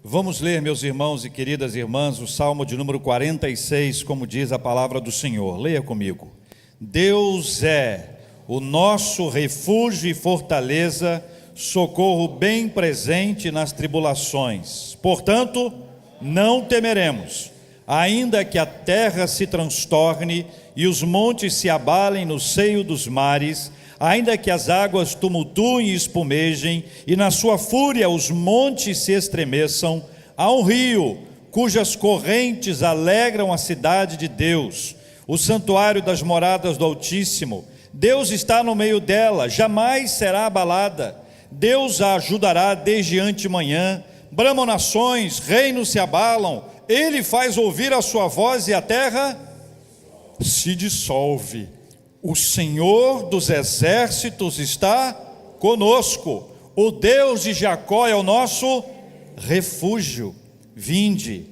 Vamos ler, meus irmãos e queridas irmãs, o Salmo de número 46, como diz a palavra do Senhor. Leia comigo. Deus é o nosso refúgio e fortaleza, socorro bem presente nas tribulações. Portanto, não temeremos, ainda que a terra se transtorne e os montes se abalem no seio dos mares, ainda que as águas tumultuem e espumejem, e na sua fúria os montes se estremeçam. Há um rio, cujas correntes alegram a cidade de Deus, o santuário das moradas do Altíssimo. Deus está no meio dela, jamais será abalada. Deus a ajudará desde antemanhã. Bramam nações, reinos se abalam. Ele faz ouvir a sua voz e a terra se dissolve. O Senhor dos exércitos está conosco. O Deus de Jacó é o nosso refúgio. Vinde,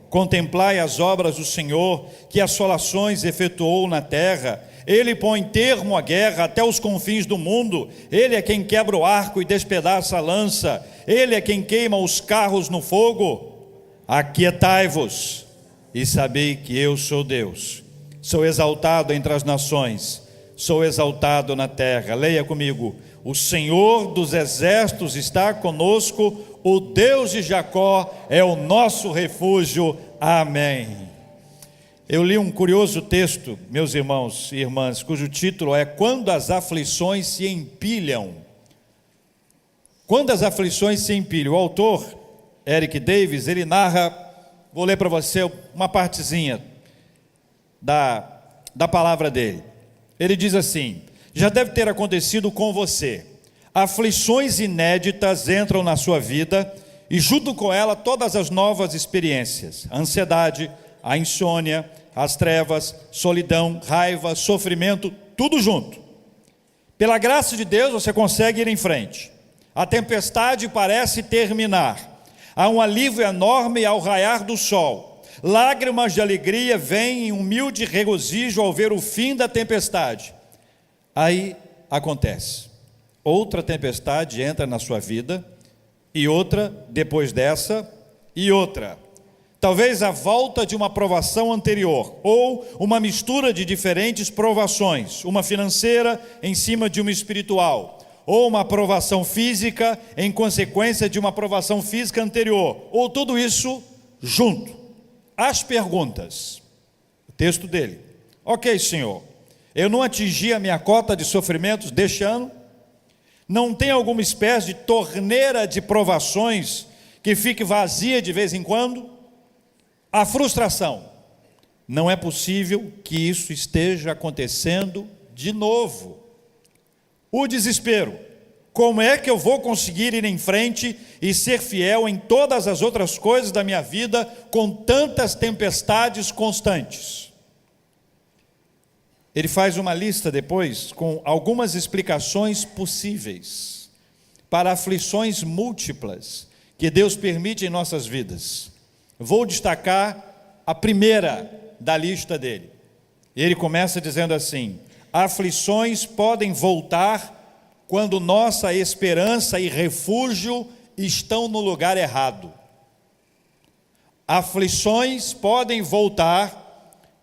contemplai as obras do Senhor, que assolações efetuou na terra. Ele põe termo à guerra até os confins do mundo. Ele é quem quebra o arco e despedaça a lança. Ele é quem queima os carros no fogo. Aquietai-vos e sabei que eu sou Deus. Sou exaltado entre as nações, sou exaltado na terra. Leia comigo. O Senhor dos exércitos está conosco, o Deus de Jacó é o nosso refúgio. Amém. Eu li um curioso texto, meus irmãos e irmãs, cujo título é Quando as aflições se empilham. Quando as aflições se empilham. O autor, Eric Davis, ele narra, vou ler para você uma partezinha da palavra dele. Ele diz assim: já deve ter acontecido com você. Aflições inéditas entram na sua vida e junto com ela todas as novas experiências. A ansiedade, a insônia, as trevas, solidão, raiva, sofrimento, tudo junto. Pela graça de Deus você consegue ir em frente. A tempestade parece terminar. Há um alívio enorme ao raiar do sol. Lágrimas de alegria vêm em humilde regozijo ao ver o fim da tempestade. Aí acontece, outra tempestade entra na sua vida, e outra depois dessa, e outra. Talvez a volta de uma provação anterior, ou uma mistura de diferentes provações, uma financeira em cima de uma espiritual, ou uma provação física em consequência de uma provação física anterior, ou tudo isso junto. As perguntas, o texto dele: ok, Senhor, eu não atingi a minha cota de sofrimentos deste ano? Não tem alguma espécie de torneira de provações que fique vazia de vez em quando? A frustração: não é possível que isso esteja acontecendo de novo. O desespero: como é que eu vou conseguir ir em frente e ser fiel em todas as outras coisas da minha vida com tantas tempestades constantes? Ele faz uma lista depois com algumas explicações possíveis para aflições múltiplas que Deus permite em nossas vidas. Vou destacar a primeira da lista dele. Ele começa dizendo assim: aflições podem voltar quando nossa esperança e refúgio estão no lugar errado. Aflições podem voltar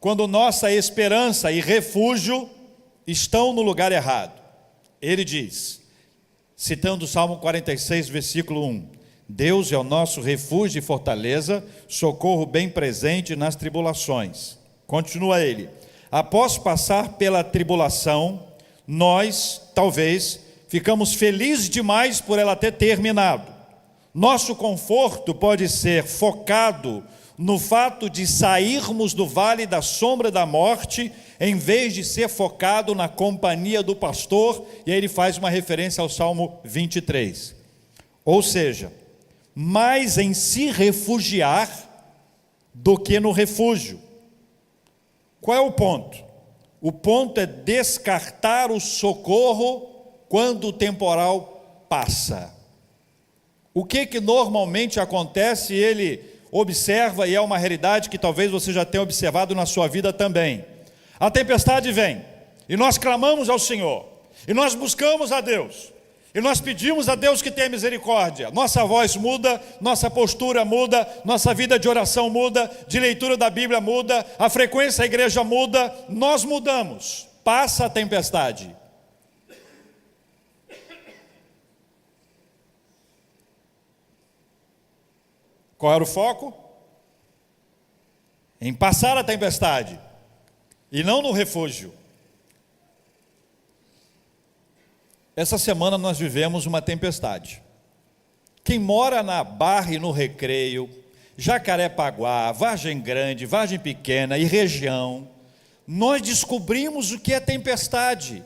quando nossa esperança e refúgio estão no lugar errado. Ele diz, citando o Salmo 46, versículo 1: Deus é o nosso refúgio e fortaleza, socorro bem presente nas tribulações. Continua ele: após passar pela tribulação, nós, talvez, ficamos felizes demais por ela ter terminado. Nosso conforto pode ser focado no fato de sairmos do vale da sombra da morte, em vez de ser focado na companhia do pastor. E aí ele faz uma referência ao Salmo 23. Ou seja, mais em se refugiar do que no refúgio. Qual é o ponto? O ponto é descartar o socorro quando o temporal passa. O que normalmente acontece? Ele observa, e é uma realidade que talvez você já tenha observado na sua vida também. A tempestade vem, e nós clamamos ao Senhor, e nós buscamos a Deus, E nós pedimos a Deus que tenha misericórdia. Nossa voz muda, nossa postura muda, nossa vida de oração muda, de leitura da Bíblia muda, a frequência da igreja muda, nós mudamos. Passa a tempestade. Qual era o foco? Em passar a tempestade e não no refúgio. Essa semana nós vivemos uma tempestade. Quem mora na Barra e no Recreio, Jacarepaguá, Vargem Grande, Vargem Pequena e região, nós descobrimos o que é tempestade.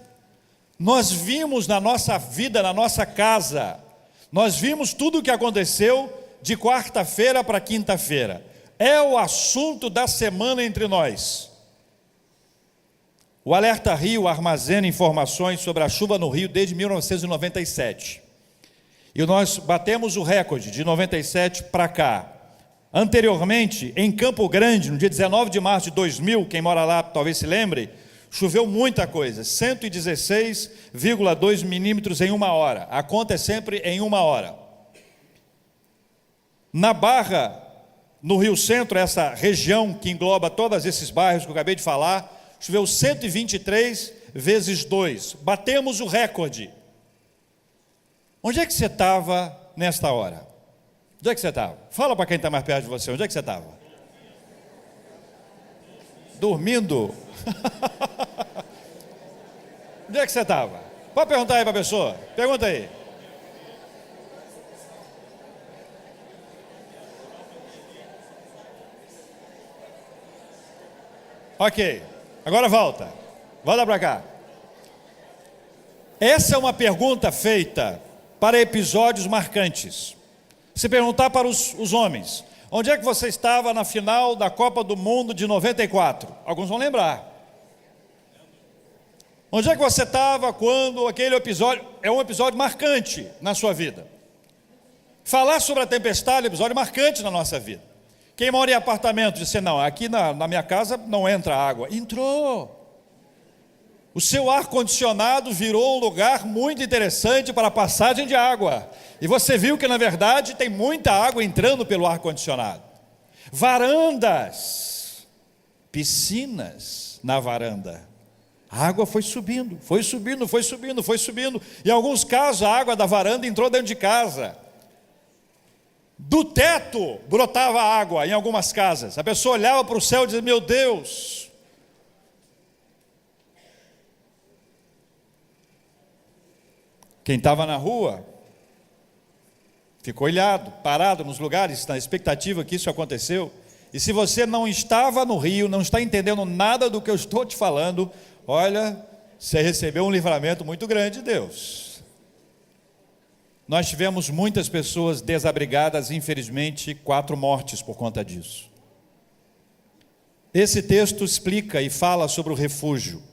Nós vimos na nossa vida, na nossa casa, nós vimos tudo o que aconteceu de quarta-feira para quinta-feira. É o assunto da semana entre nós. O Alerta Rio armazena informações sobre a chuva no Rio desde 1997. E nós batemos o recorde de 97 para cá. Anteriormente, em Campo Grande, no dia 19 de março de 2000, quem mora lá talvez se lembre, choveu muita coisa, 116,2 milímetros em uma hora. A conta é sempre em uma hora. Na Barra, no Rio Centro, essa região que engloba todos esses bairros que eu acabei de falar, choveu 123 vezes 2. Batemos o recorde. Onde é que você estava nesta hora? Onde é que você estava? Fala para quem está mais perto de você, onde é que você estava? Dormindo? Onde é que você estava? Pode perguntar aí para a pessoa, pergunta aí. Ok, agora volta para cá. Essa é uma pergunta feita para episódios marcantes. Se perguntar para os homens, onde é que você estava na final da Copa do Mundo de 94? Alguns vão lembrar. Onde é que você estava quando aquele episódio, é um episódio marcante na sua vida. Falar sobre a tempestade é um episódio marcante na nossa vida. Quem mora em apartamento disse, não, aqui na minha casa não entra água. Entrou. O seu ar-condicionado virou um lugar muito interessante para a passagem de água. E você viu que, na verdade, tem muita água entrando pelo ar-condicionado. Varandas, piscinas na varanda. A água foi subindo, foi subindo, foi subindo, foi subindo. Em alguns casos, a água da varanda entrou dentro de casa. Do teto brotava água em algumas casas. A pessoa olhava para o céu e dizia, meu Deus. Quem estava na rua ficou ilhado, parado nos lugares, na expectativa que isso aconteceu. E se você não estava no rio, não está entendendo nada do que eu estou te falando, olha, você recebeu um livramento muito grande de Deus. Nós tivemos muitas pessoas desabrigadas, infelizmente 4 mortes por conta disso. Esse texto explica e fala sobre o refúgio.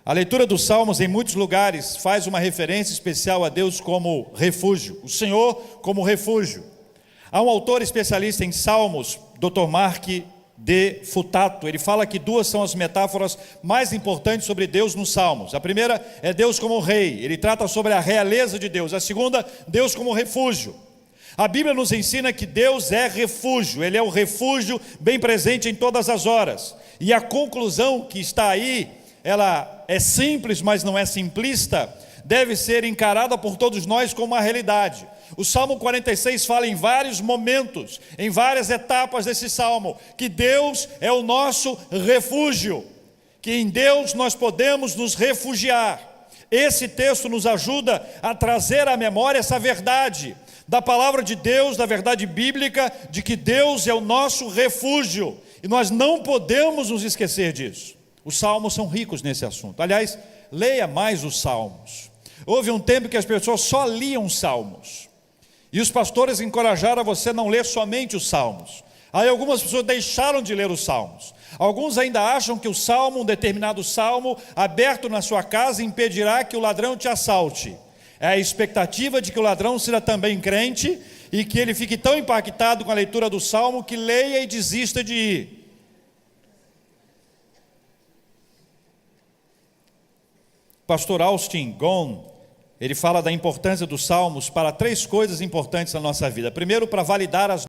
A leitura dos Salmos em muitos lugares faz uma referência especial a Deus como refúgio, o Senhor como refúgio. Há um autor especialista em Salmos, Dr. Mark de Futato, ele fala que 2 são as metáforas mais importantes sobre Deus nos Salmos. A primeira é Deus como rei, ele trata sobre a realeza de Deus. A segunda, Deus como refúgio. A Bíblia nos ensina que Deus é refúgio, ele é o refúgio bem presente em todas as horas. E a conclusão que está aí, ela é simples, mas não é simplista, deve ser encarada por todos nós como uma realidade. O Salmo 46 fala em vários momentos, em várias etapas desse Salmo, que Deus é o nosso refúgio, que em Deus nós podemos nos refugiar. Esse texto nos ajuda a trazer à memória essa verdade, da palavra de Deus, da verdade bíblica, de que Deus é o nosso refúgio, e nós não podemos nos esquecer disso. Os Salmos são ricos nesse assunto. Aliás, leia mais os Salmos. Houve um tempo que as pessoas só liam Salmos, e os pastores encorajaram a você não ler somente os Salmos. Aí algumas pessoas deixaram de ler os Salmos. Alguns ainda acham que o Salmo, um determinado Salmo, aberto na sua casa, impedirá que o ladrão te assalte. É a expectativa de que o ladrão seja também crente, e que ele fique tão impactado com a leitura do Salmo, que leia e desista de ir. Pastor Austin Gone, ele fala da importância dos salmos para três coisas importantes na nossa vida. Primeiro, para validar as